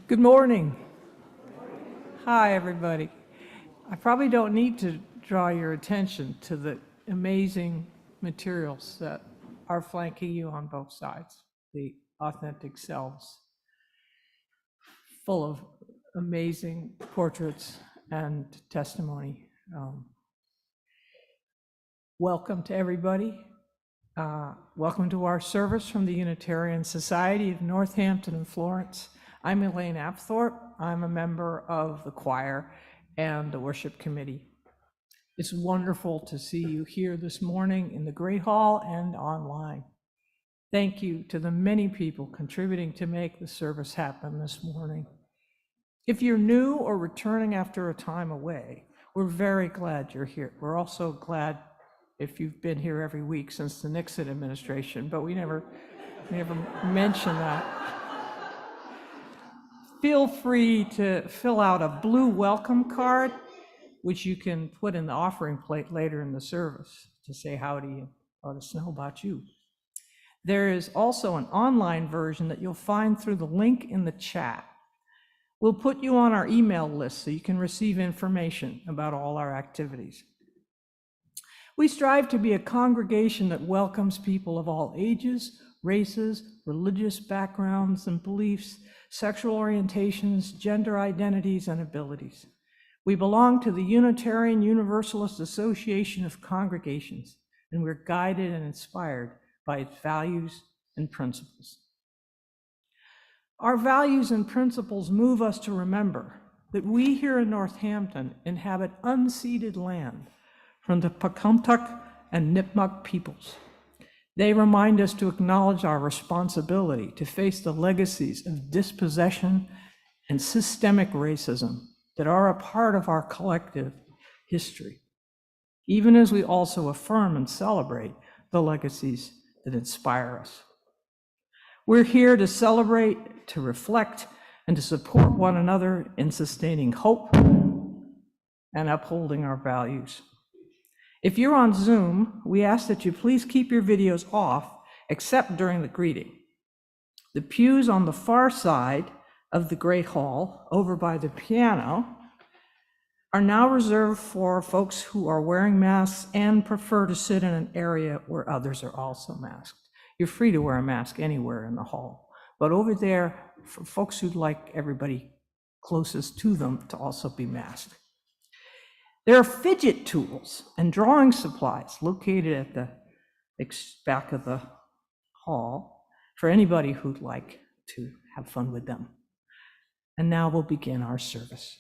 Good morning. Hi, everybody. I probably don't need to draw your attention to the amazing materials that are flanking you on both sides, the authentic selves, full of amazing portraits and testimony. Welcome to everybody. Welcome to our service from the Unitarian Society of Northampton and Florence. I'm Elaine Apthorpe. I'm a member of the choir and the worship committee. It's wonderful to see you here this morning in the Great Hall and online. Thank you to the many people contributing to make the service happen this morning. If you're new or returning after a time away, we're very glad you're here. We're also glad if you've been here every week since the Nixon administration, but we never mention that. Feel free to fill out a blue welcome card, which you can put in the offering plate later in the service to say howdy and let us know about you. There is also an online version that you'll find through the link in the chat. We'll put you on our email list so you can receive information about all our activities. We strive to be a congregation that welcomes people of all ages, races, religious backgrounds and beliefs, sexual orientations, gender identities, and abilities. We belong to the Unitarian Universalist Association of Congregations, and we're guided and inspired by its values and principles. Our values and principles move us to remember that we here in Northampton inhabit unceded land from the Pocumtuck and Nipmuc peoples. They remind us to acknowledge our responsibility to face the legacies of dispossession and systemic racism that are a part of our collective history, even as we also affirm and celebrate the legacies that inspire us. We're here to celebrate, to reflect, and to support one another in sustaining hope and upholding our values. If you're on Zoom, we ask that you please keep your videos off, except during the greeting. The pews on the far side of the Great Hall, over by the piano, are now reserved for folks who are wearing masks and prefer to sit in an area where others are also masked. You're free to wear a mask anywhere in the hall, but over there, for folks who'd like everybody closest to them to also be masked. There are fidget tools and drawing supplies located at the back of the hall for anybody who'd like to have fun with them. And now we'll begin our service.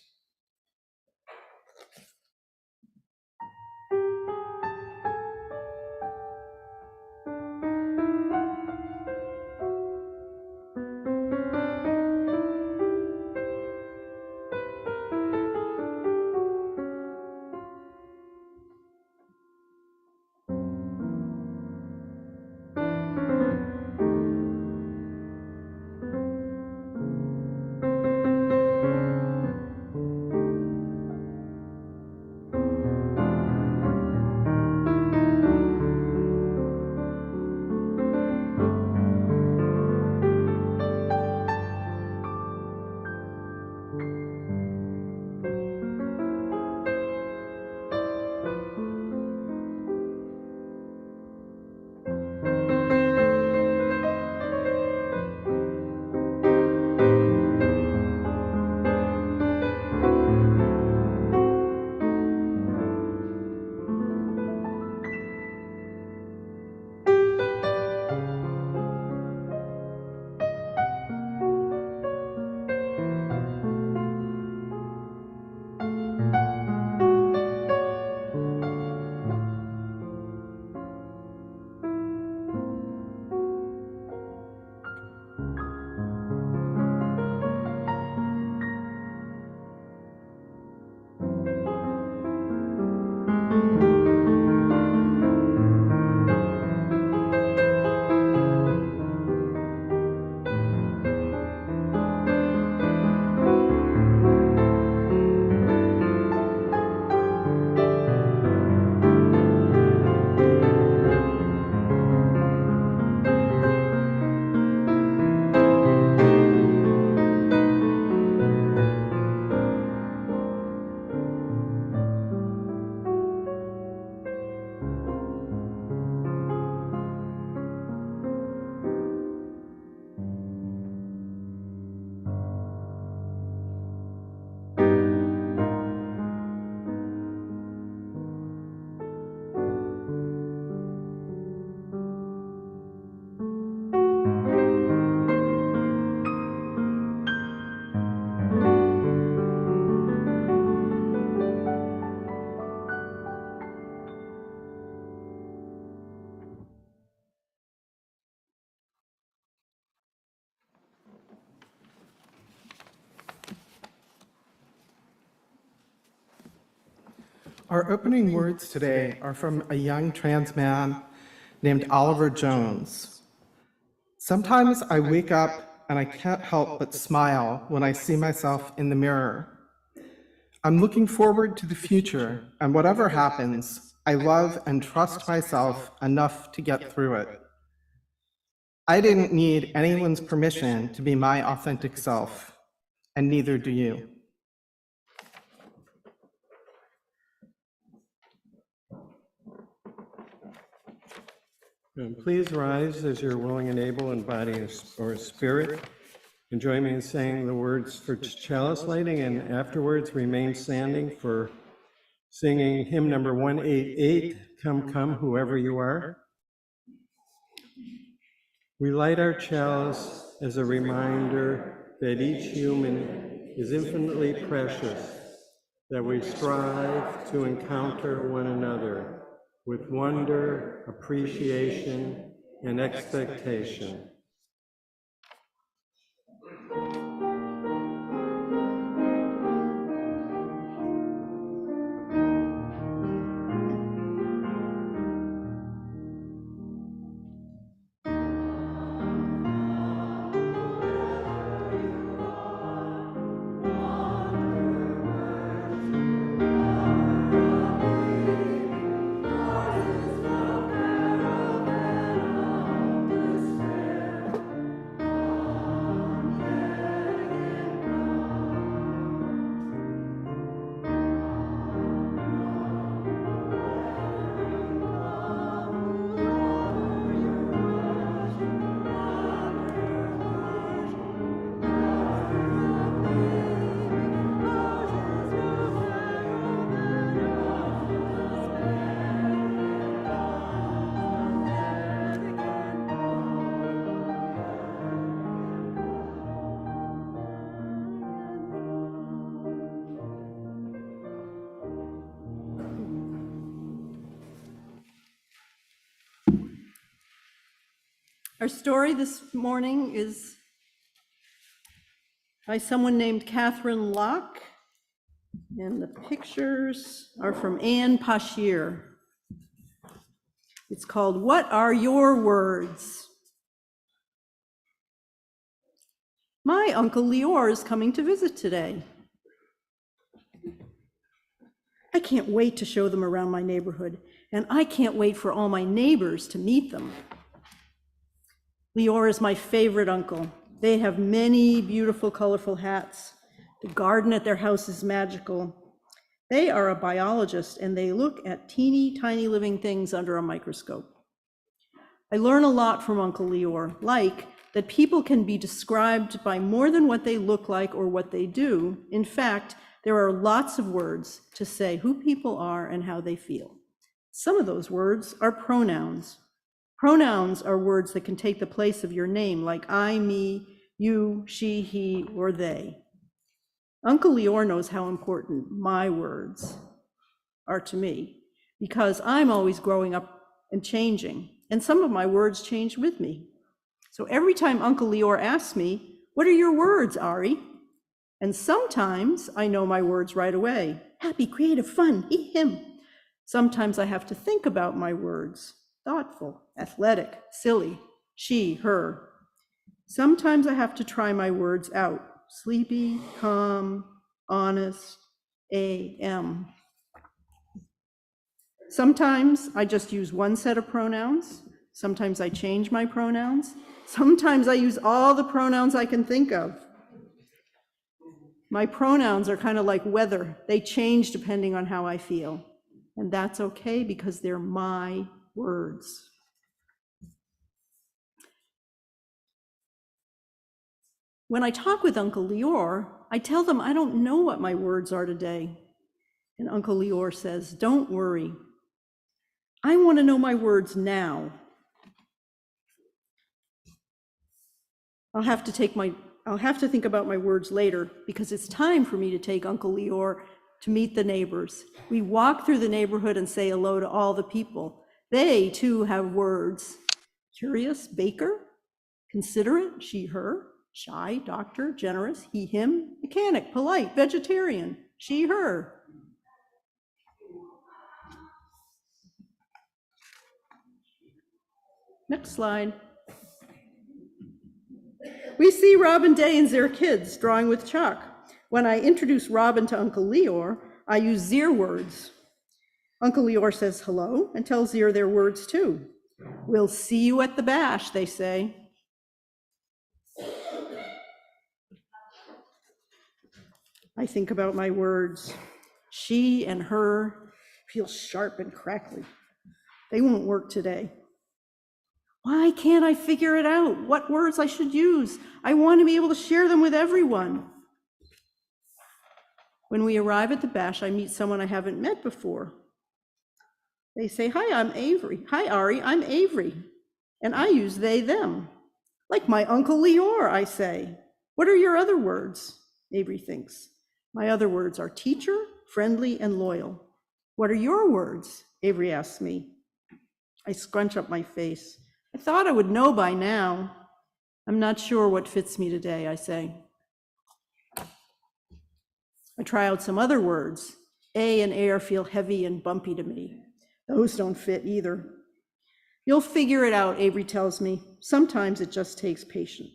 Our opening words today are from a young trans man named Oliver Jones. Sometimes I wake up and I can't help but smile when I see myself in the mirror. I'm looking forward to the future, and whatever happens, I love and trust myself enough to get through it. I didn't need anyone's permission to be my authentic self, and neither do you. Please rise as you're willing and able in body or spirit. And join me in saying the words for chalice lighting, and afterwards remain standing for singing hymn number 188, Come, Come, Whoever You Are. We light our chalice as a reminder that each human is infinitely precious, that we strive to encounter one another with wonder, appreciation, and expectation. Our story this morning is by someone named Catherine Locke, and the pictures are from Anne Pashier. It's called, What Are Your Words? My Uncle Leor is coming to visit today. I can't wait to show them around my neighborhood, and I can't wait for all my neighbors to meet them. Leor is my favorite uncle. They have many beautiful, colorful hats. The garden at their house is magical. They are a biologist, and they look at teeny tiny living things under a microscope. I learn a lot from Uncle Leor, like that people can be described by more than what they look like or what they do. In fact, there are lots of words to say who people are and how they feel. Some of those words are pronouns. Pronouns are words that can take the place of your name, like I, me, you, she, he, or they. Uncle Leor knows how important my words are to me, because I'm always growing up and changing, and some of my words change with me. So every time Uncle Leor asks me, what are your words, Ari? And sometimes I know my words right away. Happy, creative, fun, he, him. Sometimes I have to think about my words. Thoughtful, athletic, silly, she, her. Sometimes I have to try my words out. Sleepy, calm, honest, am. Sometimes I just use one set of pronouns. Sometimes I change my pronouns. Sometimes I use all the pronouns I can think of. My pronouns are kind of like weather. They change depending on how I feel. And that's okay because they're my words. When I talk with Uncle Leor, I tell them I don't know what my words are today. And Uncle Leor says, don't worry. I want to know my words now. I'll have to think about my words later, because it's time for me to take Uncle Leor to meet the neighbors. We walk through the neighborhood and say hello to all the people. They too have words. Curious, baker, considerate, she, her, shy, doctor, generous, he, him, mechanic, polite, vegetarian, she, her. Next slide. We see Robin Day and their kids drawing with chalk. When I introduce Robin to Uncle Leor, I use Zir words. Uncle Leor says hello and tells Zir their words too. We'll see you at the bash, they say. I think about my words. She and her feel sharp and crackly. They won't work today. Why can't I figure it out? What words I should use? I want to be able to share them with everyone. When we arrive at the bash, I meet someone I haven't met before. They say, hi, I'm Avery. Hi, Ari, I'm Avery. And I use they, them. Like my Uncle Leor, I say. What are your other words? Avery thinks. My other words are teacher, friendly, and loyal. What are your words? Avery asks me. I scrunch up my face. I thought I would know by now. I'm not sure what fits me today, I say. I try out some other words. A and air feel heavy and bumpy to me. Those don't fit either. You'll figure it out, Avery tells me. Sometimes it just takes patience.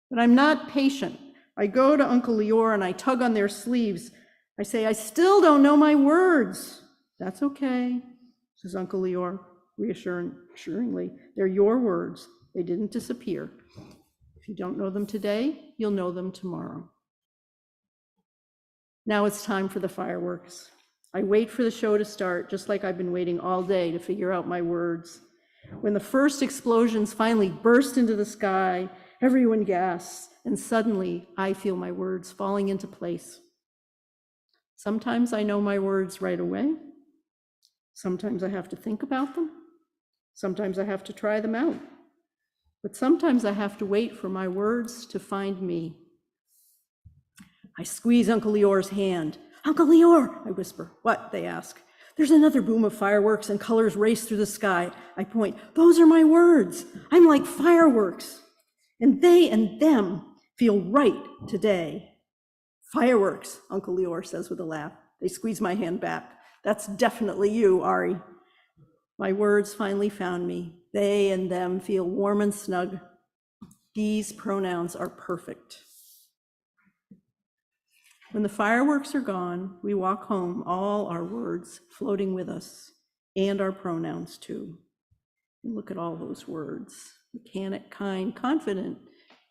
But I'm not patient. I go to Uncle Leor and I tug on their sleeves. I say, I still don't know my words. That's okay, says Uncle Leor, reassuringly. They're your words. They didn't disappear. If you don't know them today, you'll know them tomorrow. Now it's time for the fireworks. I wait for the show to start, just like I've been waiting all day to figure out my words. When the first explosions finally burst into the sky, everyone gasps, and suddenly I feel my words falling into place. Sometimes I know my words right away. Sometimes I have to think about them. Sometimes I have to try them out. But sometimes I have to wait for my words to find me. I squeeze Uncle Leor's hand. Uncle Leor, I whisper. What? They ask. There's another boom of fireworks and colors race through the sky. I point. Those are my words. I'm like fireworks. And they and them feel right today. Fireworks, Uncle Leor says with a laugh. They squeeze my hand back. That's definitely you, Ari. My words finally found me. They and them feel warm and snug. These pronouns are perfect. When the fireworks are gone, we walk home, all our words floating with us, and our pronouns too. And look at all those words. Mechanic, kind, confident,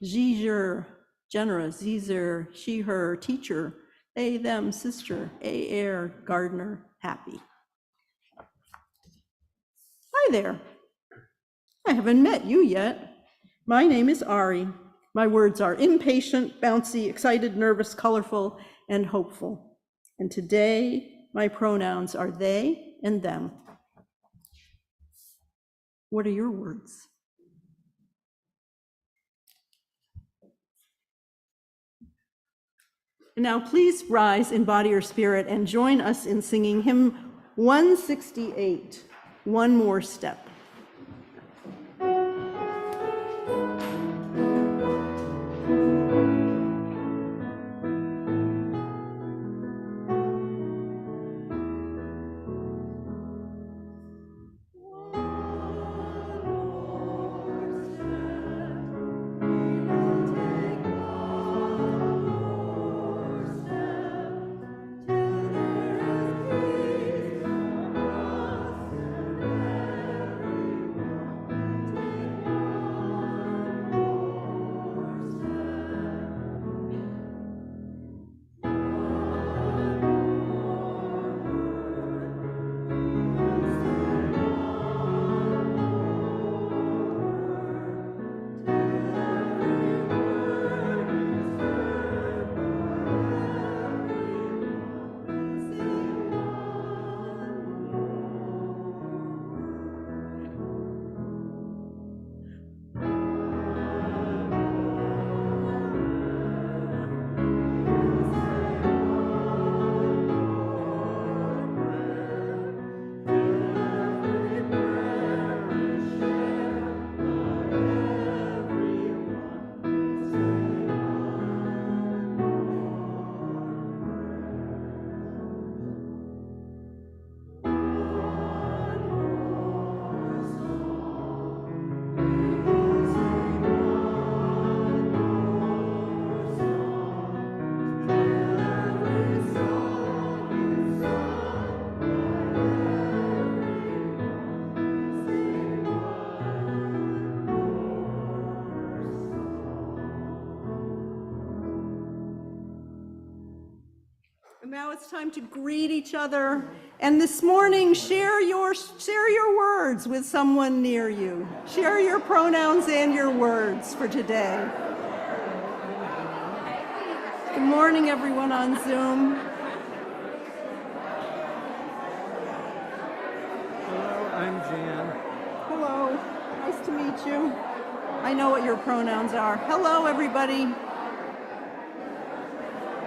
Ziger, generous, Zizer, she, her, teacher, they, them, sister, air, gardener, happy. Hi there. I haven't met you yet. My name is Ari. My words are impatient, bouncy, excited, nervous, colorful, and hopeful. And today, my pronouns are they and them. What are your words? And now please rise in body or spirit and join us in singing hymn 168, One More Step. it's time to greet each other. And this morning, share your words with someone near you. Share your pronouns and your words for today. Good morning, everyone on Zoom. Hello, I'm Jan. Hello, nice to meet you. I know what your pronouns are. Hello, everybody.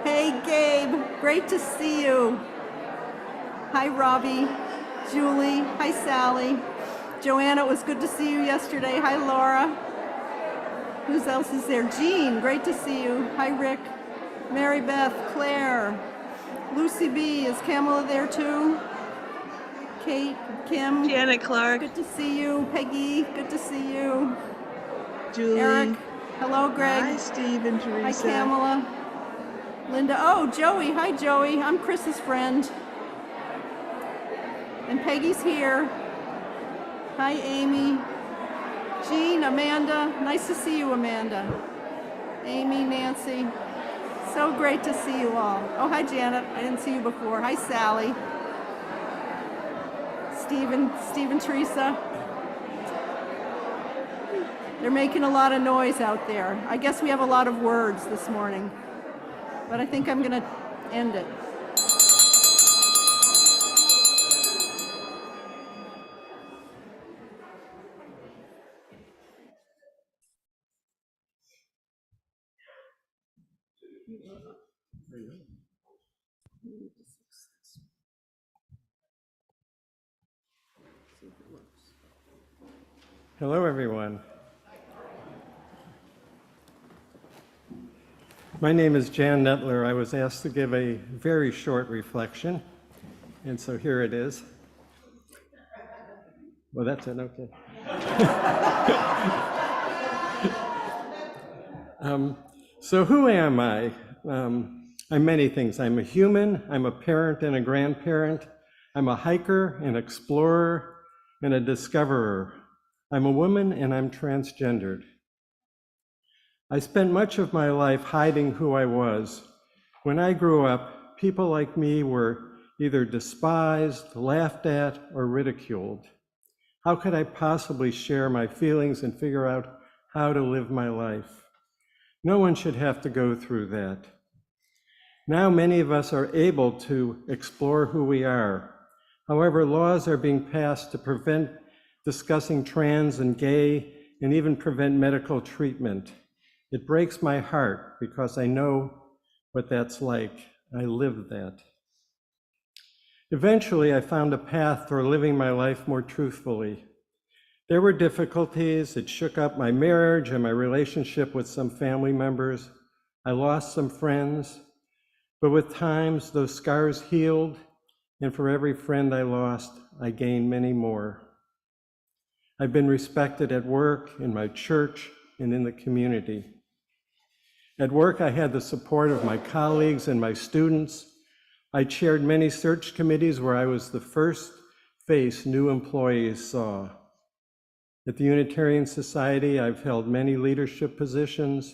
Hey, Gabe, great to see you. Hi, Robbie, Julie, hi, Sally. Joanna, it was good to see you yesterday. Hi, Laura. Who else is there? Jean, great to see you. Hi, Rick. Mary Beth, Claire. Lucy B, is Kamala there too? Kate, Kim. Janet Clark. Good to see you. Peggy, good to see you. Julie. Eric, hello, Greg. Hi, Steve and Teresa. Hi, Kamala. Linda, oh, Joey, hi, Joey. I'm Chris's friend. And Peggy's here. Hi, Amy. Jean, Amanda, nice to see you, Amanda. Amy, Nancy, so great to see you all. Oh, hi, Janet, I didn't see you before. Hi, Sally. Steve and Teresa. They're making a lot of noise out there. I guess we have a lot of words this morning, but I think I'm gonna end it. Hello, everyone. My name is Jan Nettler. I was asked to give a very short reflection, and so here it is. Well, that's it, okay. So who am I? I'm many things. I'm a human, I'm a parent and a grandparent, I'm a hiker, an explorer, and a discoverer. I'm a woman and I'm transgendered. I spent much of my life hiding who I was. When I grew up, people like me were either despised, laughed at, or ridiculed. How could I possibly share my feelings and figure out how to live my life? No one should have to go through that. Now many of us are able to explore who we are. However, laws are being passed to prevent discussing trans and gay and even prevent medical treatment. It breaks my heart because I know what that's like. I lived that. Eventually, I found a path for living my life more truthfully. There were difficulties. It shook up my marriage and my relationship with some family members. I lost some friends, but with times those scars healed, and for every friend I lost, I gained many more. I've been respected at work, in my church, and in the community. At work, I had the support of my colleagues and my students. I chaired many search committees where I was the first face new employees saw. At the Unitarian Society, I've held many leadership positions.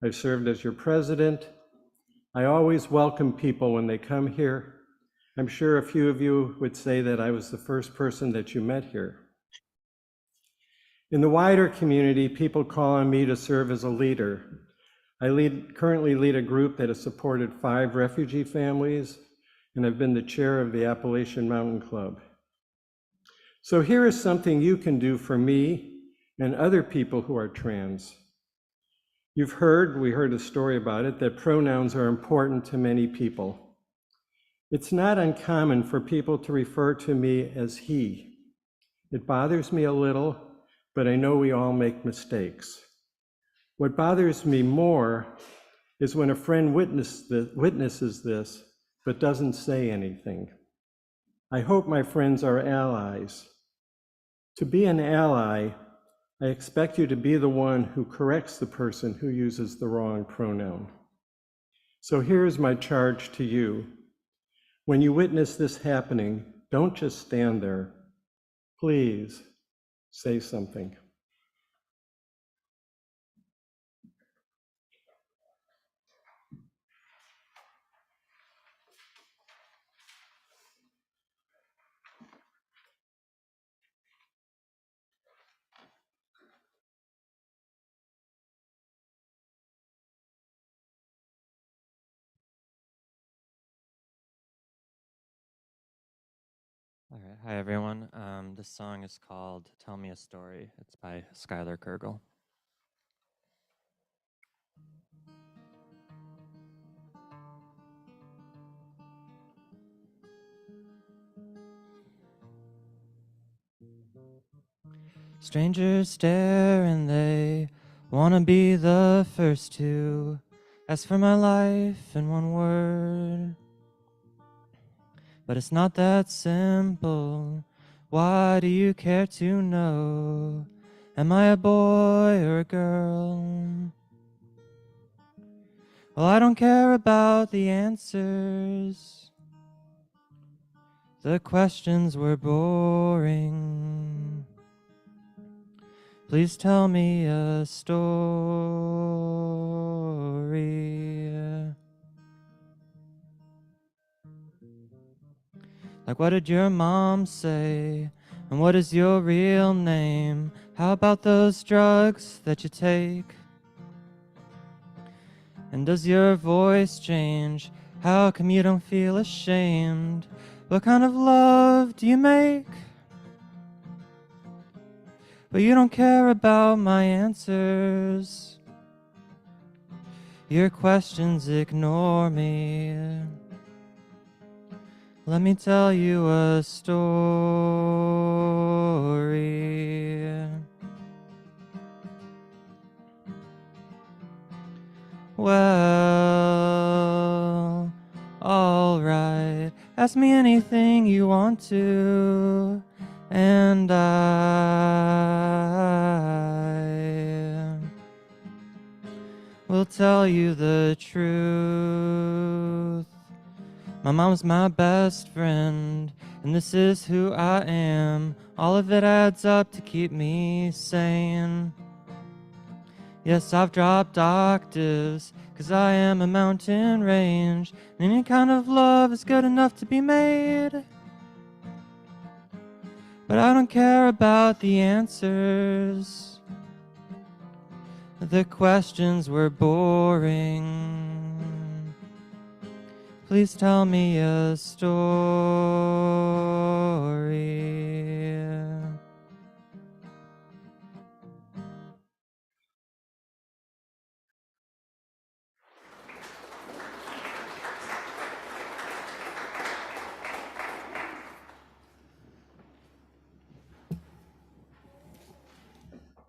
I've served as your president. I always welcome people when they come here. I'm sure a few of you would say that I was the first person that you met here. In the wider community, people call on me to serve as a leader. I currently lead a group that has supported 5 refugee families, and I've been the chair of the Appalachian Mountain Club. So here is something you can do for me and other people who are trans. We heard a story about it, that pronouns are important to many people. It's not uncommon for people to refer to me as he. It bothers me a little, but I know we all make mistakes. What bothers me more is when a friend witnesses this, but doesn't say anything. I hope my friends are allies. To be an ally, I expect you to be the one who corrects the person who uses the wrong pronoun. So here's my charge to you. When you witness this happening, don't just stand there. Please say something. Hi, everyone. This song is called Tell Me a Story. It's by Skylar Kurgel. Strangers stare and they want to be the first to ask for my life in one word. But it's not that simple. Why do you care to know? Am I a boy or a girl? Well, I don't care about the answers. The questions were boring. Please tell me a story. Like, what did your mom say? And what is your real name? How about those drugs that you take? And does your voice change? How come you don't feel ashamed? What kind of love do you make? But you don't care about my answers. Your questions ignore me. Let me tell you a story. Well, alright, ask me anything you want to, and I will tell you the truth. My mom's my best friend, and this is who I am. All of it adds up to keep me sane. Yes, I've dropped octaves, 'cause I am a mountain range. And any kind of love is good enough to be made. But I don't care about the answers. The questions were boring. Please tell me a story.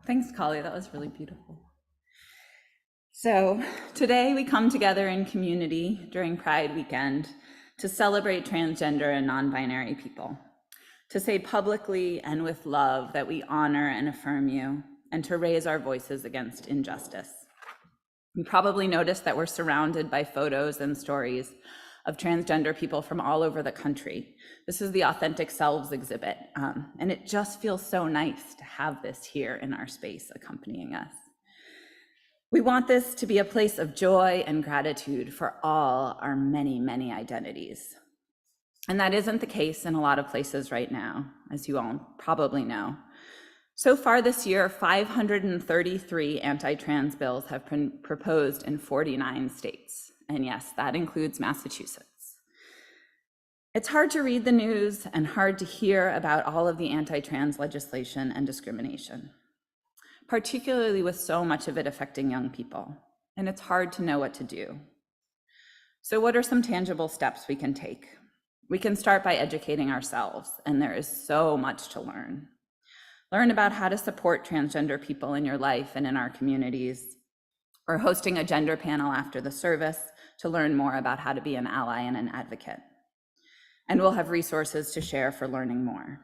Thanks, Kali. That was really beautiful. So today we come together in community during Pride Weekend to celebrate transgender and non-binary people, to say publicly and with love that we honor and affirm you, and to raise our voices against injustice. You probably noticed that we're surrounded by photos and stories of transgender people from all over the country. This is the Authentic Selves exhibit, and it just feels so nice to have this here in our space accompanying us. We want this to be a place of joy and gratitude for all our many, many identities. And that isn't the case in a lot of places right now, as you all probably know. So far this year, 533 anti-trans bills have been proposed in 49 states. And yes, that includes Massachusetts. It's hard to read the news and hard to hear about all of the anti-trans legislation and discrimination, particularly with so much of it affecting young people. And it's hard to know what to do. So what are some tangible steps we can take? We can start by educating ourselves, and there is so much to learn. Learn about how to support transgender people in your life and in our communities. We're hosting a gender panel after the service to learn more about how to be an ally and an advocate. And we'll have resources to share for learning more.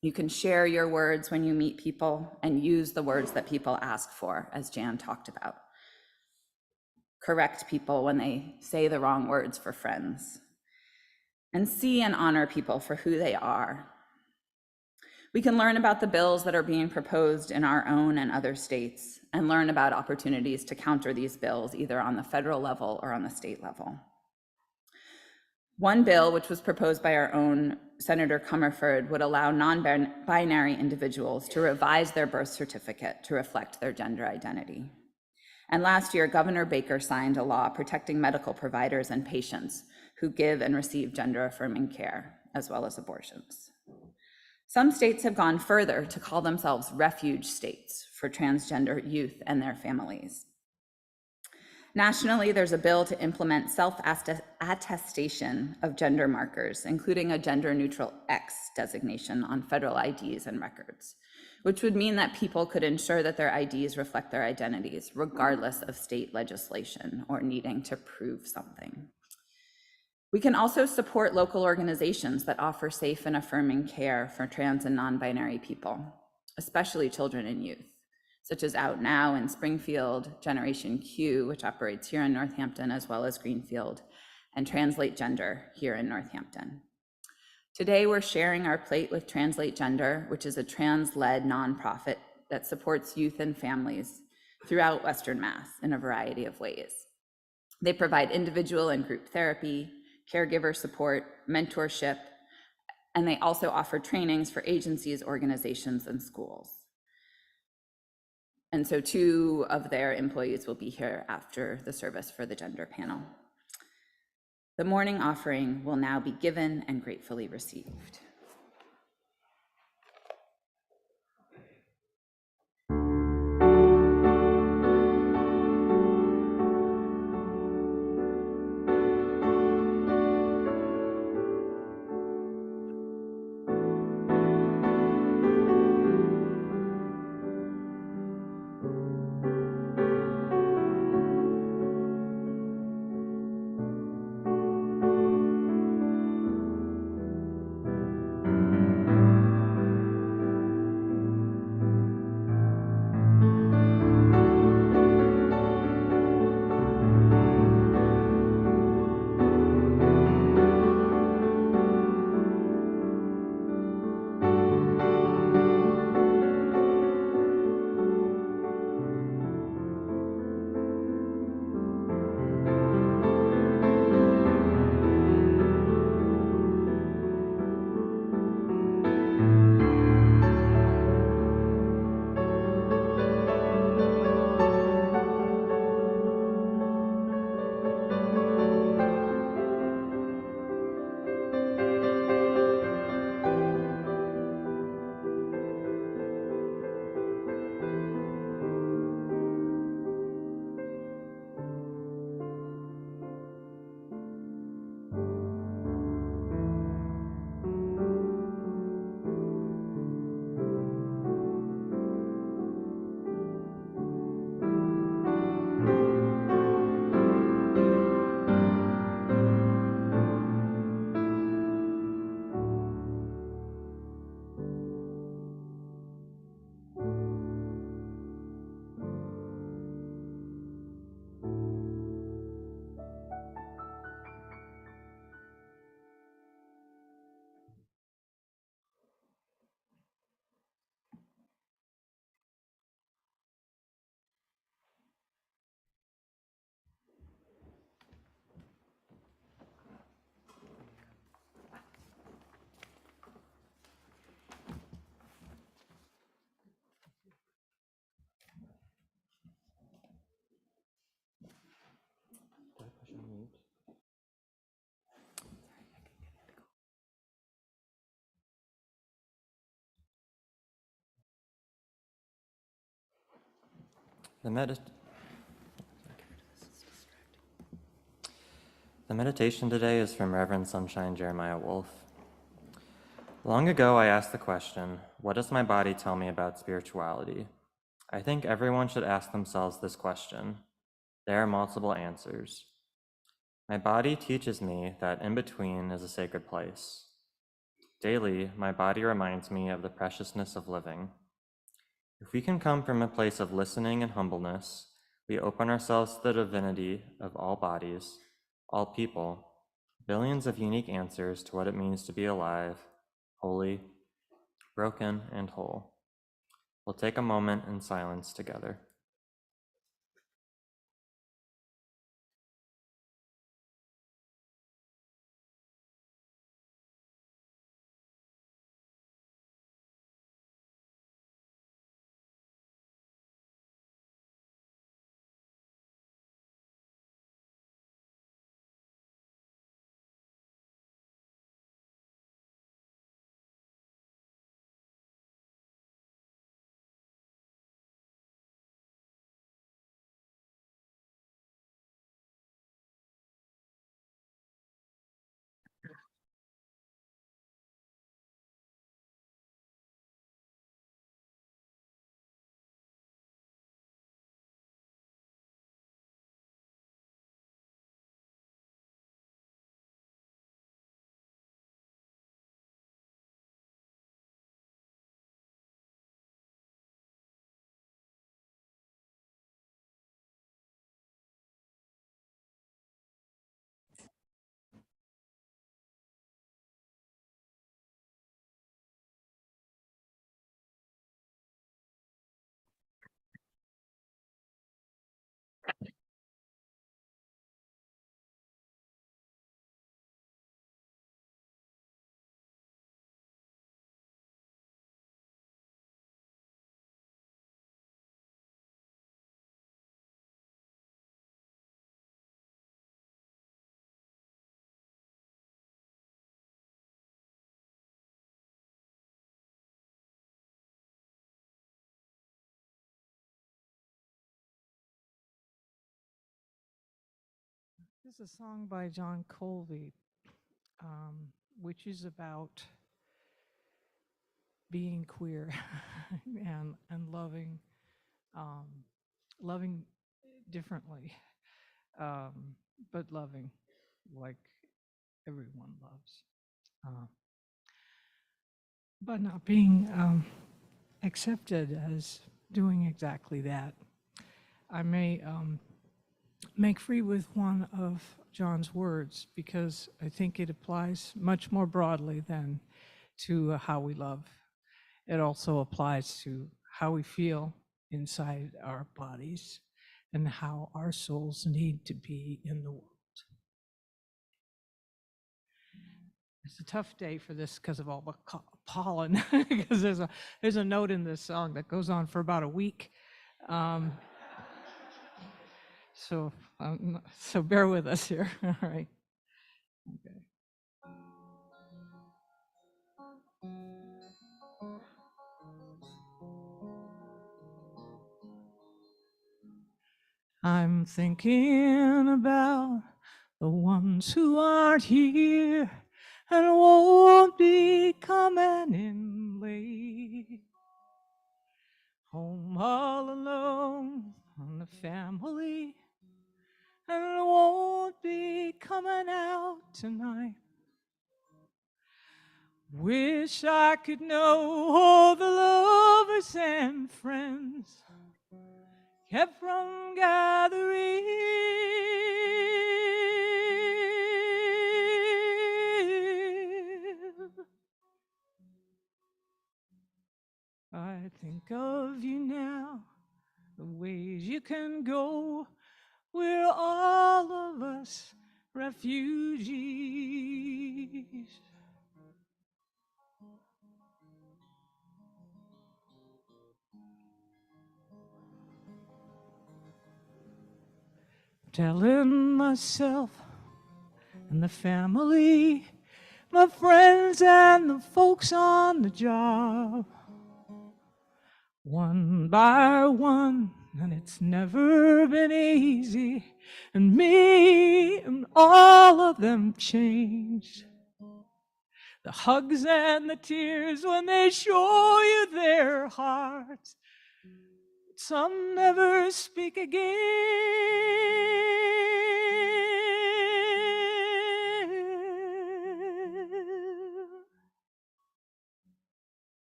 You can share your words when you meet people and use the words that people ask for, as Jan talked about. Correct people when they say the wrong words for friends. And see and honor people for who they are. We can learn about the bills that are being proposed in our own and other states and learn about opportunities to counter these bills either on the federal level or on the state level. One bill, which was proposed by our own Senator Comerford, would allow non-binary individuals to revise their birth certificate to reflect their gender identity. And last year, Governor Baker signed a law protecting medical providers and patients who give and receive gender-affirming care. as well as abortions. Some states have gone further to call themselves refuge states for transgender youth and their families. Nationally, there's a bill to implement self-attestation of gender markers, including a gender-neutral X designation on federal IDs and records, which would mean that people could ensure that their IDs reflect their identities, regardless of state legislation or needing to prove something. We can also support local organizations that offer safe and affirming care for trans and non-binary people, especially children and youth, such as Out Now in Springfield, Generation Q, which operates here in Northampton, as well as Greenfield, and Translate Gender here in Northampton. Today, we're sharing our plate with Translate Gender, which is a trans-led nonprofit that supports youth and families throughout Western Mass in a variety of ways. They provide individual and group therapy, caregiver support, mentorship, and they also offer trainings for agencies, organizations, and schools. And so 2 of their employees will be here after the service for the gender panel. The morning offering will now be given and gratefully received. The meditation today is from Reverend Sunshine Jeremiah Wolf. Long ago, I asked the question, what does my body tell me about spirituality? I think everyone should ask themselves this question. There are multiple answers. My body teaches me that in between is a sacred place. Daily, my body reminds me of the preciousness of living. If we can come from a place of listening and humbleness, we open ourselves to the divinity of all bodies, all people, billions of unique answers to what it means to be alive, holy, broken, and whole. We'll take a moment in silence together. There's a song by John Colby, which is about being queer and loving differently, but loving like everyone loves, but not being accepted as doing exactly that. I may make free with one of John's words because I think it applies much more broadly than to how we love. It also applies to how we feel inside our bodies and how our souls need to be in the world. It's a tough day for this because of all the pollen, because there's a note in this song that goes on for about a week. So bear with us here. All right. Okay. I'm thinking about the ones who aren't here and won't be coming in late. Home all alone on the family and won't be coming out tonight. Wish I could know all the lovers and friends kept from gathering. I think of you now, the ways you can go. We're all of us refugees. Telling myself and the family, my friends and the folks on the job, one by one, and it's never been easy, and me and all of them changed. The hugs and the tears when they show you their hearts, some never speak again.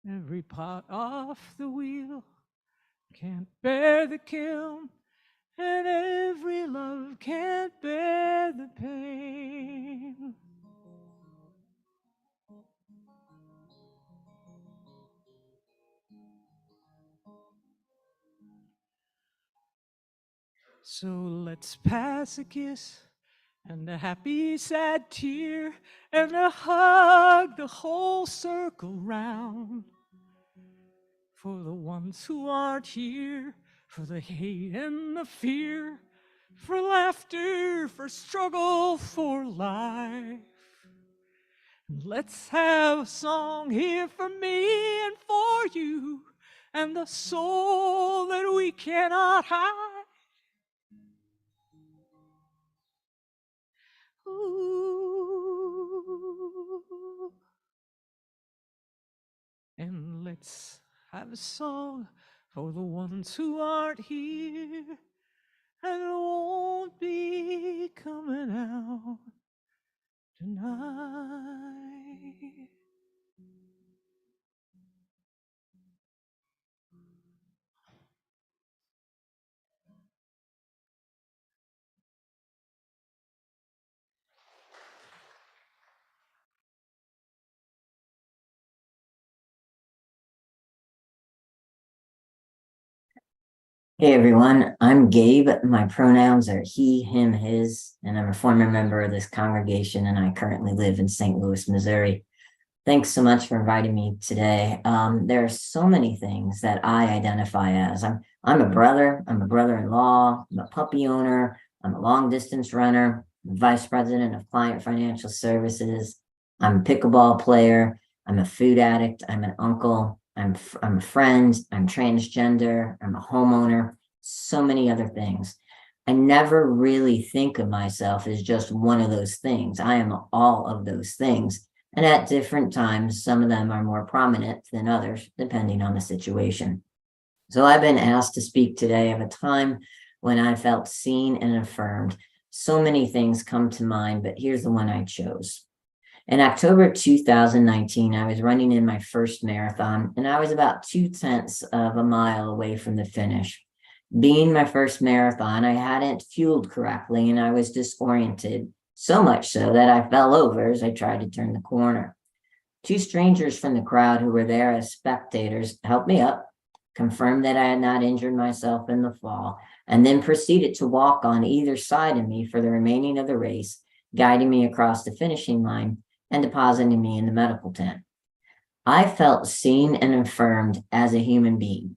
Every pot off the wheel can't bear the kiln, and every love can't bear the pain. So let's pass a kiss and a happy sad tear and a hug the whole circle round. For the ones who aren't here, for the hate and the fear, for laughter, for struggle, for life. And let's have a song here for me and for you, and the soul that we cannot hide. Ooh. And let's have a song for the ones who aren't here and won't be coming out tonight. Hey everyone, I'm Gabe. My pronouns are he, him, his, and I'm a former member of this congregation, and I currently live in St. Louis, Missouri. Thanks so much for inviting me today. There are so many things that I identify as. I'm a brother, I'm a brother-in-law, I'm a puppy owner, I'm a long-distance runner, I'm vice president of Client Financial Services, I'm a pickleball player, I'm a food addict, I'm an uncle, I'm a friend, I'm transgender, I'm a homeowner, so many other things. I never really think of myself as just one of those things. I am all of those things. And at different times, some of them are more prominent than others, depending on the situation. So I've been asked to speak today of a time when I felt seen and affirmed. So many things come to mind, but here's the one I chose. In October 2019, I was running in my first marathon, and I was about 0.2 of a mile away from the finish. Being my first marathon, I hadn't fueled correctly, and I was disoriented, so much so that I fell over as I tried to turn the corner. Two strangers from the crowd who were there as spectators helped me up, confirmed that I had not injured myself in the fall, and then proceeded to walk on either side of me for the remaining of the race, guiding me across the finishing line and depositing me in the medical tent. I felt seen and affirmed as a human being.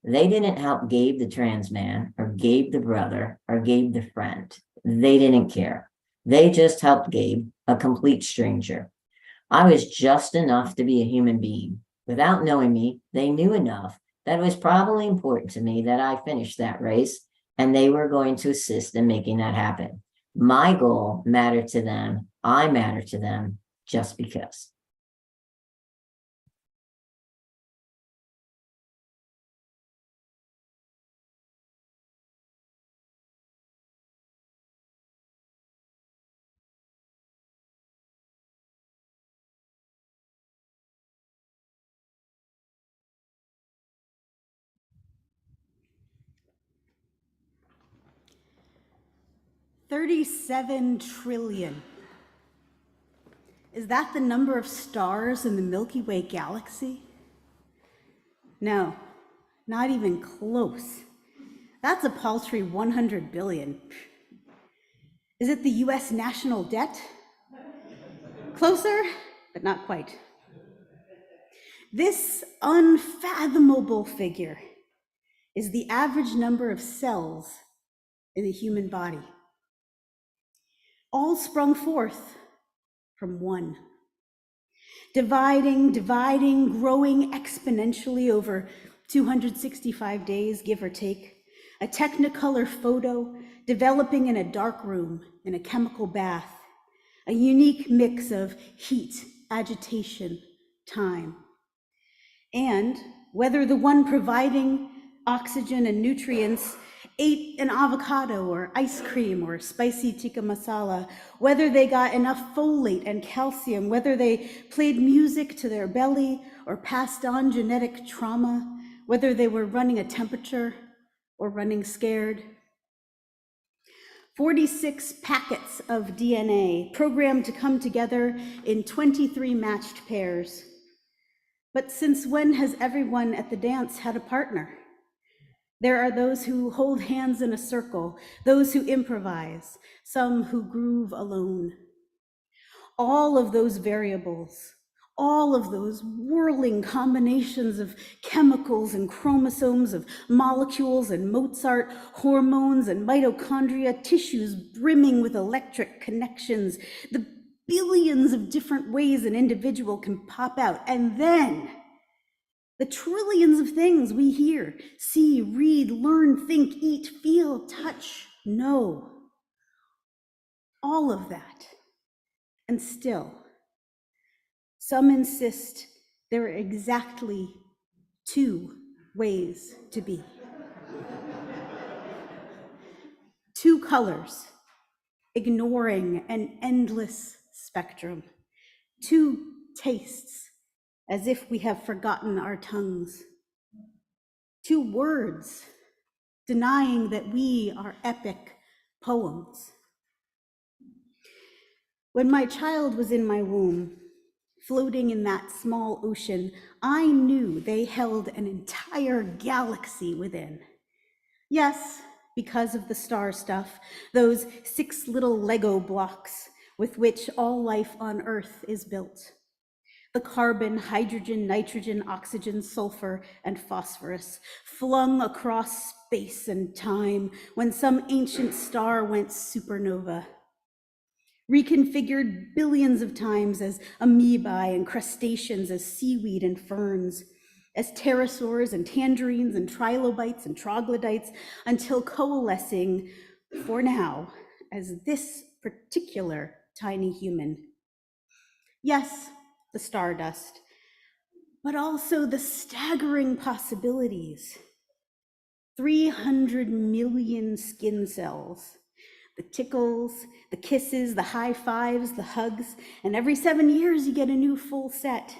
They didn't help Gabe the trans man, or Gabe the brother, or Gabe the friend. They didn't care. They just helped Gabe, a complete stranger. I was just enough to be a human being. Without knowing me, they knew enough that it was probably important to me that I finish that race, and they were going to assist in making that happen. My goal mattered to them. I matter to them just because. $37 trillion. Is that the number of stars in the Milky Way galaxy? No, not even close. That's a paltry 100 billion. Is it the US national debt? Closer, but not quite. This unfathomable figure is the average number of cells in the human body, all sprung forth from one. Dividing, growing exponentially over 265 days, give or take. A Technicolor photo developing in a dark room in a chemical bath. A unique mix of heat, agitation, time. And whether the one providing oxygen and nutrients ate an avocado or ice cream or spicy tikka masala, whether they got enough folate and calcium, whether they played music to their belly or passed on genetic trauma, whether they were running a temperature or running scared. 46 packets of DNA programmed to come together in 23 matched pairs. But since when has everyone at the dance had a partner? There are those who hold hands in a circle, those who improvise, some who groove alone. All of those variables, all of those whirling combinations of chemicals and chromosomes, of molecules and Mozart, hormones and mitochondria, tissues brimming with electric connections, the billions of different ways an individual can pop out, and then the trillions of things we hear, see, read, learn, think, eat, feel, touch, know. All of that. And still, some insist there are exactly 2 ways to be. 2 colors, ignoring an endless spectrum. 2 tastes, as if we have forgotten our tongues. 2 words, denying that we are epic poems. When my child was in my womb, floating in that small ocean, I knew they held an entire galaxy within. Yes, because of the star stuff, those 6 little Lego blocks with which all life on Earth is built. The carbon, hydrogen, nitrogen, oxygen, sulfur, and phosphorus flung across space and time when some ancient star went supernova. Reconfigured billions of times as amoebae and crustaceans, as seaweed and ferns, as pterosaurs and tangerines and trilobites and troglodytes, until coalescing for now, as this particular tiny human. Yes, the stardust, but also the staggering possibilities. 300 million skin cells, the tickles, the kisses, the high fives, the hugs, and every 7 years you get a new full set.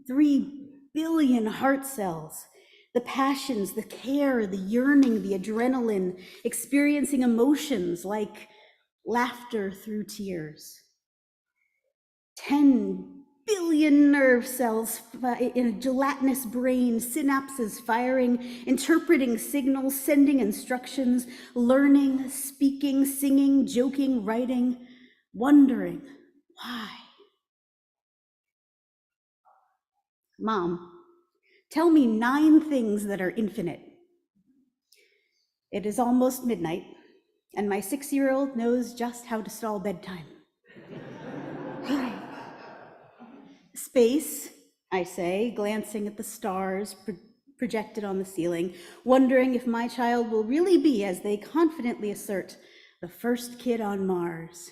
3 billion heart cells, the passions, the care, the yearning, the adrenaline, experiencing emotions like laughter through tears. 10 billion nerve cells in a gelatinous brain, synapses firing, interpreting signals, sending instructions, learning, speaking, singing, joking, writing, wondering why. Mom, tell me 9 things that are infinite. It is almost midnight, and my 6-year-old knows just how to stall bedtime. Space, I say, glancing at the stars projected on the ceiling, wondering if my child will really be, as they confidently assert, the first kid on Mars.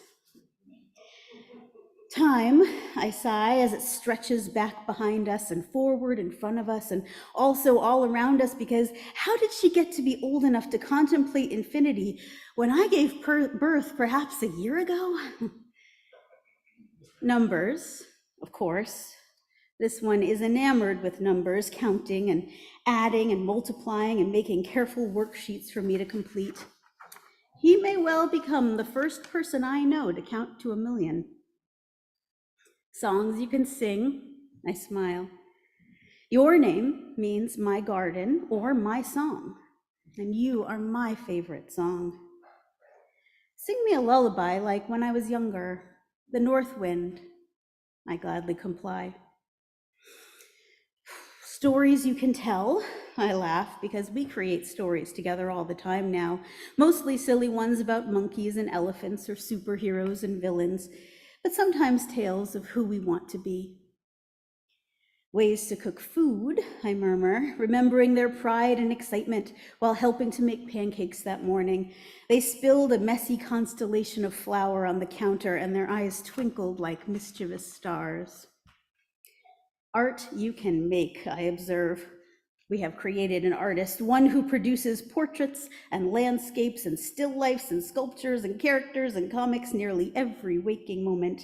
Time, I sigh, as it stretches back behind us and forward in front of us and also all around us, because how did she get to be old enough to contemplate infinity when I gave birth perhaps a year ago? Numbers, of course. This one is enamored with numbers, counting and adding and multiplying and making careful worksheets for me to complete. He may well become the first person I know to count to 1,000,000. Songs you can sing, I smile. Your name means my garden or my song, and you are my favorite song. Sing me a lullaby like when I was younger, the north wind. I gladly comply. Stories you can tell, I laugh, because we create stories together all the time now, mostly silly ones about monkeys and elephants or superheroes and villains, but sometimes tales of who we want to be. Ways to cook food, I murmur, remembering their pride and excitement while helping to make pancakes that morning. They spilled a messy constellation of flour on the counter and their eyes twinkled like mischievous stars. Art you can make, I observe. We have created an artist, one who produces portraits and landscapes and still lifes and sculptures and characters and comics nearly every waking moment.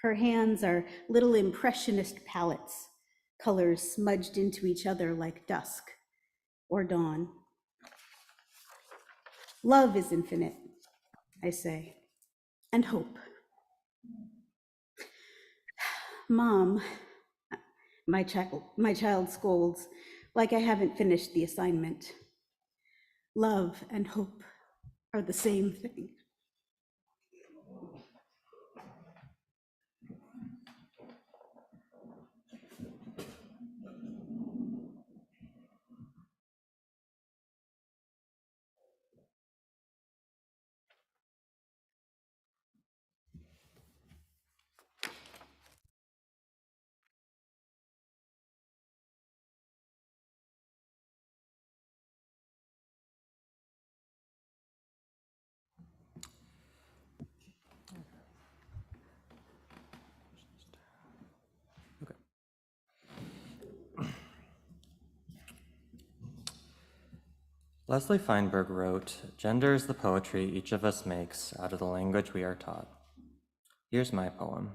Her hands are little impressionist palettes, colors smudged into each other like dusk or dawn. Love is infinite, I say, and hope. Mom, my child scolds, like I haven't finished the assignment. Love and hope are the same thing. Leslie Feinberg wrote, "Gender is the poetry each of us makes out of the language we are taught." Here's my poem.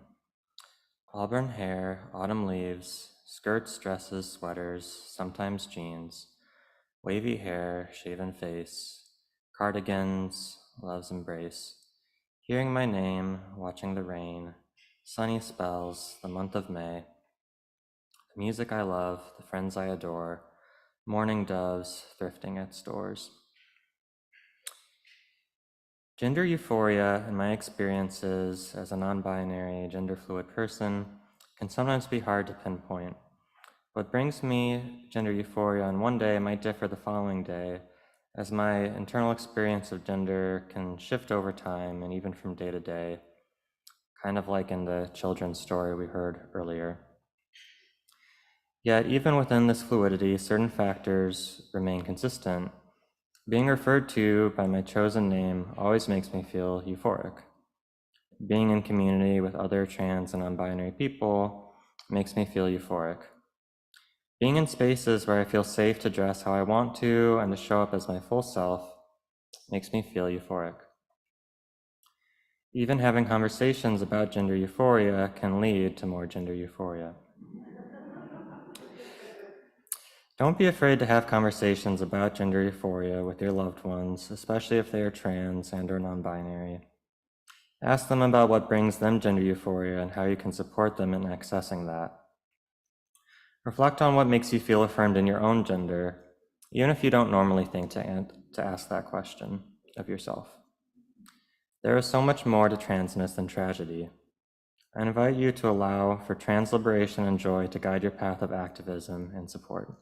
Auburn hair, autumn leaves, skirts, dresses, sweaters, sometimes jeans, wavy hair, shaven face, cardigans, love's embrace, hearing my name, watching the rain, sunny spells, the month of May, the music I love, the friends I adore, morning doves thrifting at stores. Gender euphoria and my experiences as a non-binary, gender-fluid person can sometimes be hard to pinpoint. What brings me gender euphoria on one day might differ the following day, as my internal experience of gender can shift over time and even from day to day, kind of like in the children's story we heard earlier. Yet, even within this fluidity, certain factors remain consistent. Being referred to by my chosen name always makes me feel euphoric. Being in community with other trans and non-binary people makes me feel euphoric. Being in spaces where I feel safe to dress how I want to and to show up as my full self makes me feel euphoric. Even having conversations about gender euphoria can lead to more gender euphoria. Don't be afraid to have conversations about gender euphoria with your loved ones, especially if they are trans and or non-binary. Ask them about what brings them gender euphoria and how you can support them in accessing that. Reflect on what makes you feel affirmed in your own gender, even if you don't normally think to ask that question of yourself. There is so much more to transness than tragedy. I invite you to allow for trans liberation and joy to guide your path of activism and support.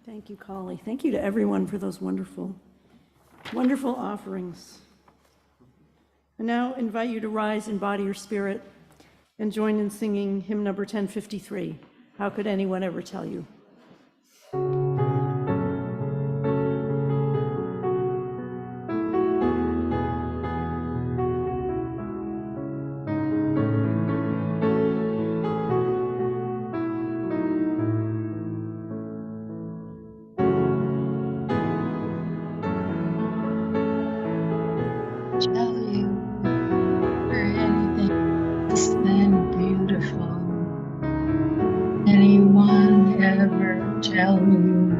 Thank you, Collie. Thank you to everyone for those wonderful, wonderful offerings. I now invite you to rise in body or spirit and join in singing hymn number 1053, How Could Anyone Ever Tell You? Tell you for anything less than beautiful. Anyone ever tell you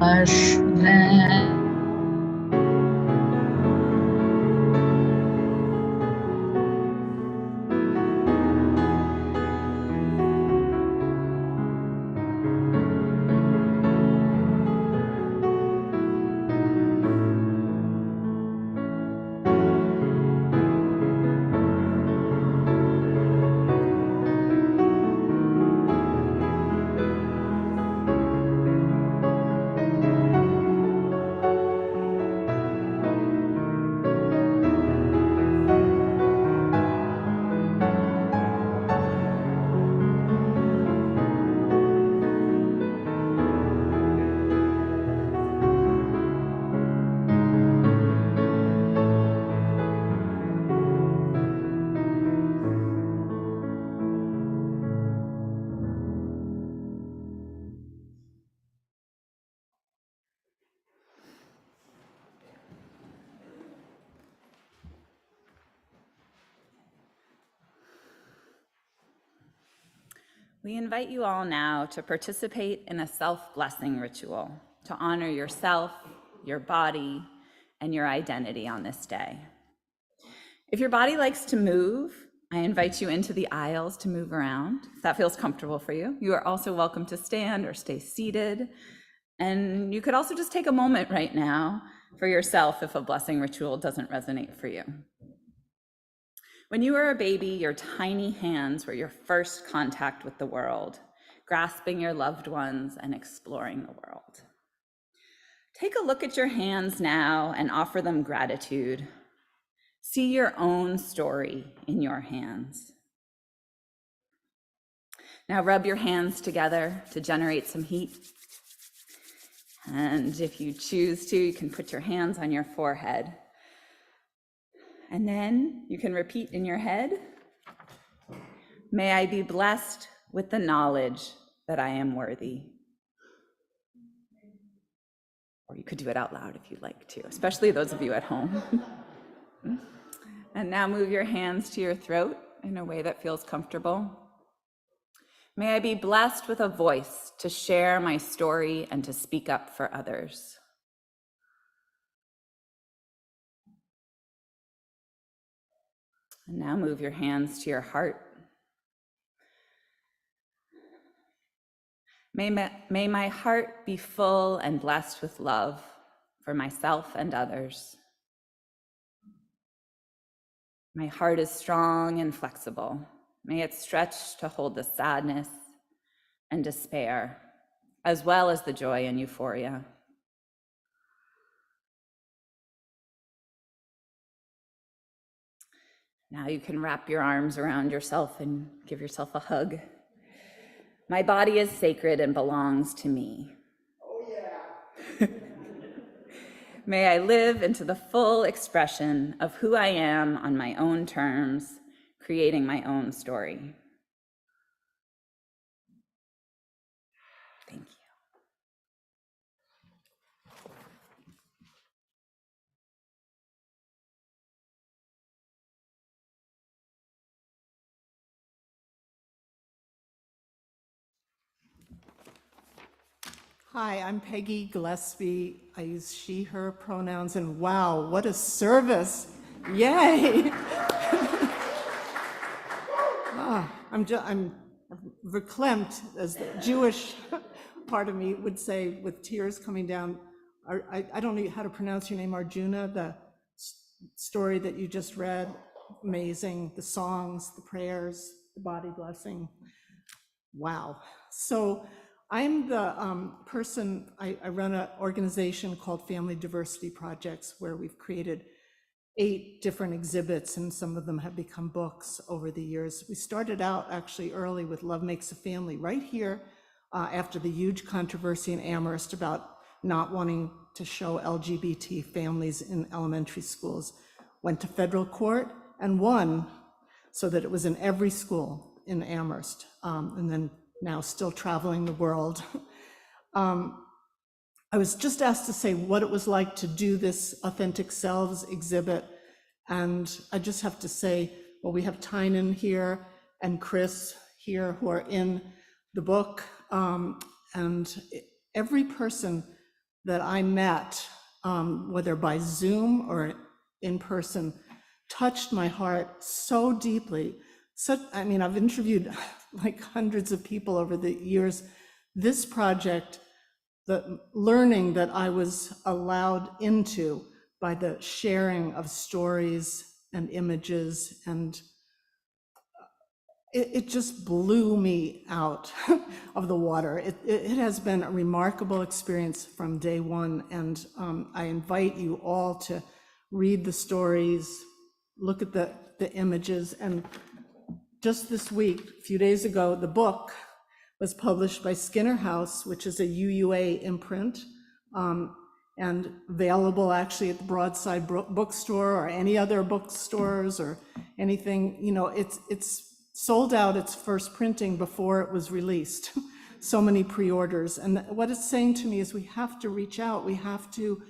less than? We invite you all now to participate in a self-blessing ritual to honor yourself, your body, and your identity on this day. If your body likes to move, I invite you into the aisles to move around, if that feels comfortable for you. You are also welcome to stand or stay seated. And you could also just take a moment right now for yourself if a blessing ritual doesn't resonate for you. When you were a baby, your tiny hands were your first contact with the world, grasping your loved ones and exploring the world. Take a look at your hands now and offer them gratitude. See your own story in your hands. Now rub your hands together to generate some heat. And if you choose to, you can put your hands on your forehead. And then you can repeat in your head, may I be blessed with the knowledge that I am worthy. Or you could do it out loud if you'd like to, especially those of you at home. And now move your hands to your throat in a way that feels comfortable. May I be blessed with a voice to share my story and to speak up for others. And now move your hands to your heart. May my heart be full and blessed with love for myself and others. My heart is strong and flexible. May it stretch to hold the sadness and despair, as well as the joy and euphoria. Now you can wrap your arms around yourself and give yourself a hug. My body is sacred and belongs to me. Oh, yeah. May I live into the full expression of who I am on my own terms, creating my own story. Thank you. Hi, I'm Peggy Gillespie. I use she, her pronouns, and wow, what a service. Yay. I'm verklempt, as the Jewish part of me would say, with tears coming down. I don't know how to pronounce your name, Arjuna, the story that you just read, amazing, the songs, the prayers, the body blessing. Wow. So I'm the person, I run an organization called Family Diversity Projects, where we've created 8 different exhibits, and some of them have become books over the years. We started out actually early with Love Makes a Family, right here after the huge controversy in Amherst about not wanting to show LGBT families in elementary schools. Went to federal court and won, so that it was in every school in Amherst, and then now still traveling the world. I was just asked to say what it was like to do this Authentic Selves exhibit, and I just have to say, well, we have Tynan here and Chris here who are in the book, and every person that I met, whether by Zoom or in person, touched my heart so deeply. So, I mean, I've interviewed like hundreds of people over the years. This project, the learning that I was allowed into by the sharing of stories and images, and it just blew me out of the water. It has been a remarkable experience from day one, and I invite you all to read the stories, look at the images, and just this week, a few days ago, the book was published by Skinner House, which is a UUA imprint, and available actually at the Broadside bookstore or any other bookstores or anything. You know, it's sold out its first printing before it was released. So many pre-orders. And what it's saying to me is we have to reach out. We have to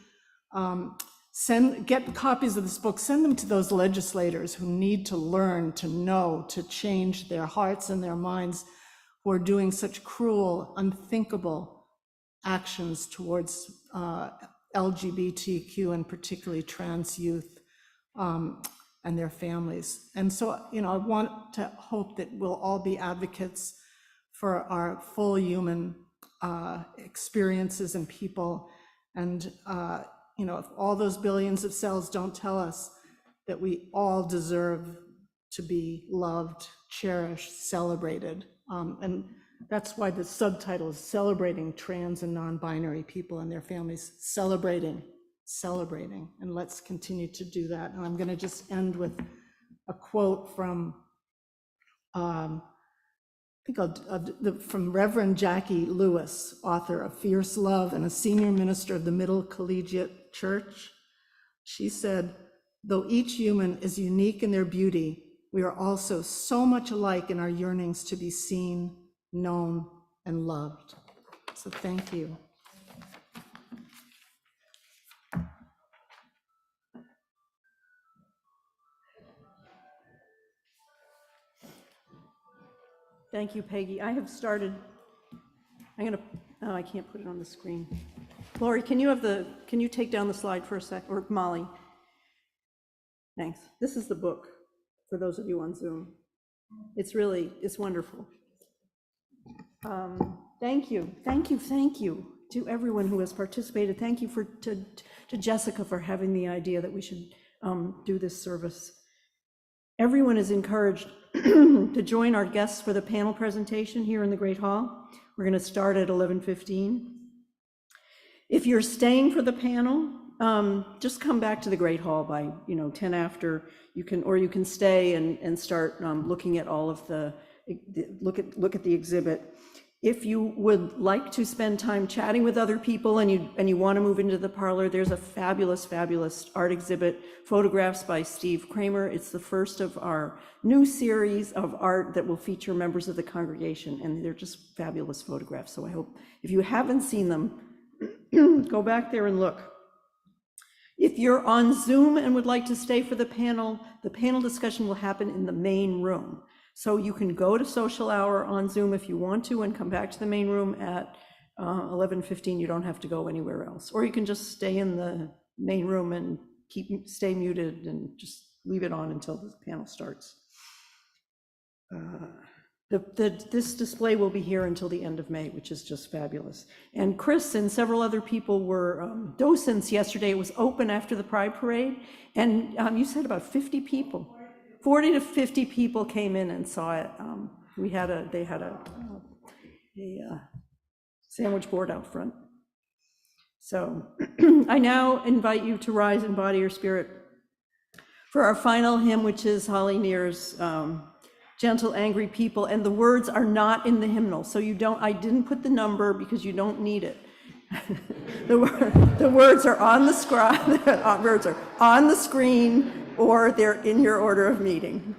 get copies of this book, send them to those legislators who need to learn, to know, to change their hearts and their minds, who are doing such cruel, unthinkable actions towards LGBTQ and particularly trans youth and their families. And so, you know, I want to hope that we'll all be advocates for our full human experiences and people. And, you know, if all those billions of cells don't tell us that we all deserve to be loved, cherished, celebrated. And that's why the subtitle is Celebrating Trans and Non-Binary People and Their Families. Celebrating, and let's continue to do that. And I'm going to just end with a quote from, from Reverend Jackie Lewis, author of Fierce Love and a senior minister of the Middle Collegiate Church. She said, "Though each human is unique in their beauty, we are also so much alike in our yearnings to be seen, known, and loved." So thank you. Thank you, Peggy. I have started, I can't put it on the screen. Lori, can you take down the slide for a sec, or Molly? Thanks. This is the book for those of you on Zoom. It's wonderful. Thank you to everyone who has participated. Thank you to Jessica for having the idea that we should do this service. Everyone is encouraged to join our guests for the panel presentation here in the Great Hall. We're going to start at 11:15. If you're staying for the panel, just come back to the Great Hall by, 10 after. You can stay and start looking at all of look at the exhibit. If you would like to spend time chatting with other people and you want to move into the parlor, there's a fabulous art exhibit, photographs by Steve Kramer. It's the first of our new series of art that will feature members of the congregation, and they're just fabulous photographs. So I hope if you haven't seen them, go back there and look. If you're on Zoom and would like to stay for the panel discussion will happen in the main room. So you can go to social hour on Zoom if you want to and come back to the main room at 11:15. You don't have to go anywhere else. Or you can just stay in the main room and stay muted and just leave it on until the panel starts. This display will be here until the end of May, which is just fabulous. And Chris and several other people were docents yesterday. It was open after the Pride Parade. And you said about 50 people. 40 to 50 people came in and saw it. They had a sandwich board out front. So I now invite you to rise in body or spirit for our final hymn, which is Holly Near's Gentle Angry People, and the words are not in the hymnal. So I didn't put the number because you don't need it. The words are on the screen, or they're in your order of meeting.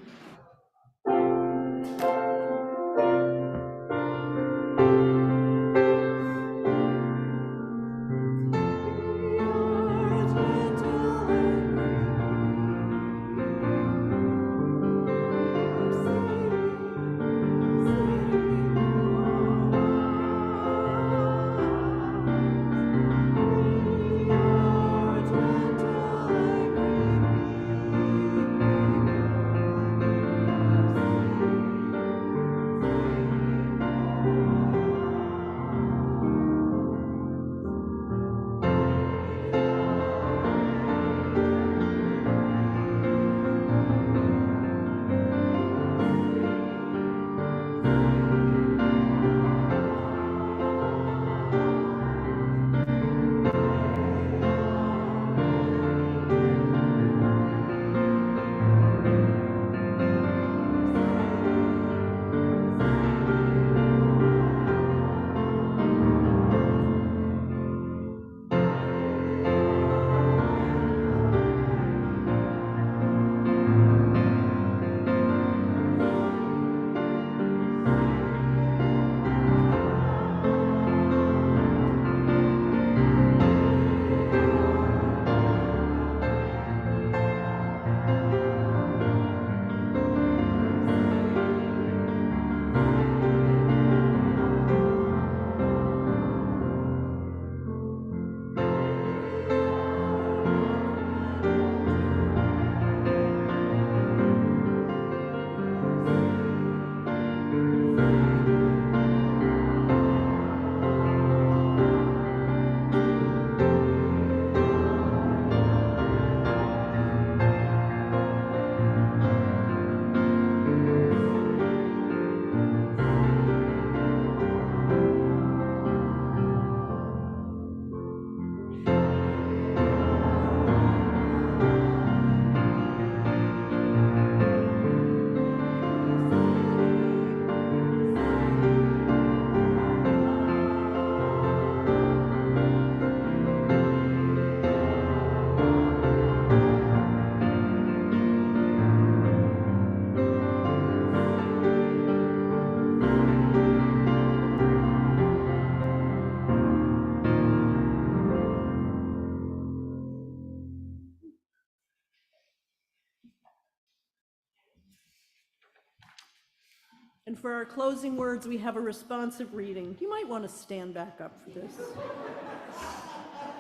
And for our closing words, we have a responsive reading. You might want to stand back up for this.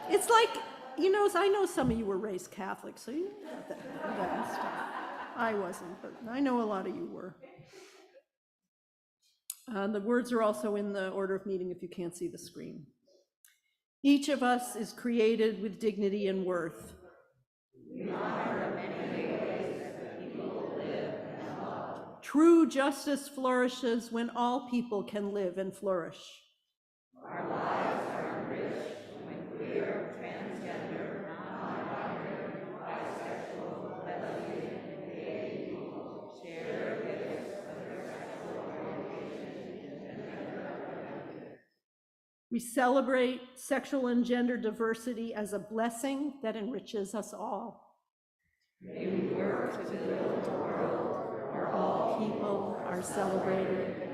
It's like, I know some of you were raised Catholic, so you got that stuff. I wasn't, but I know a lot of you were. The words are also in the order of meeting if you can't see the screen. Each of us is created with dignity and worth. We honor many ways that people live and love. True justice flourishes when all people can live and flourish. Our lives are enriched when queer, transgender, We celebrate sexual and gender diversity as a blessing that enriches us all. May we work to build a world where all people are celebrated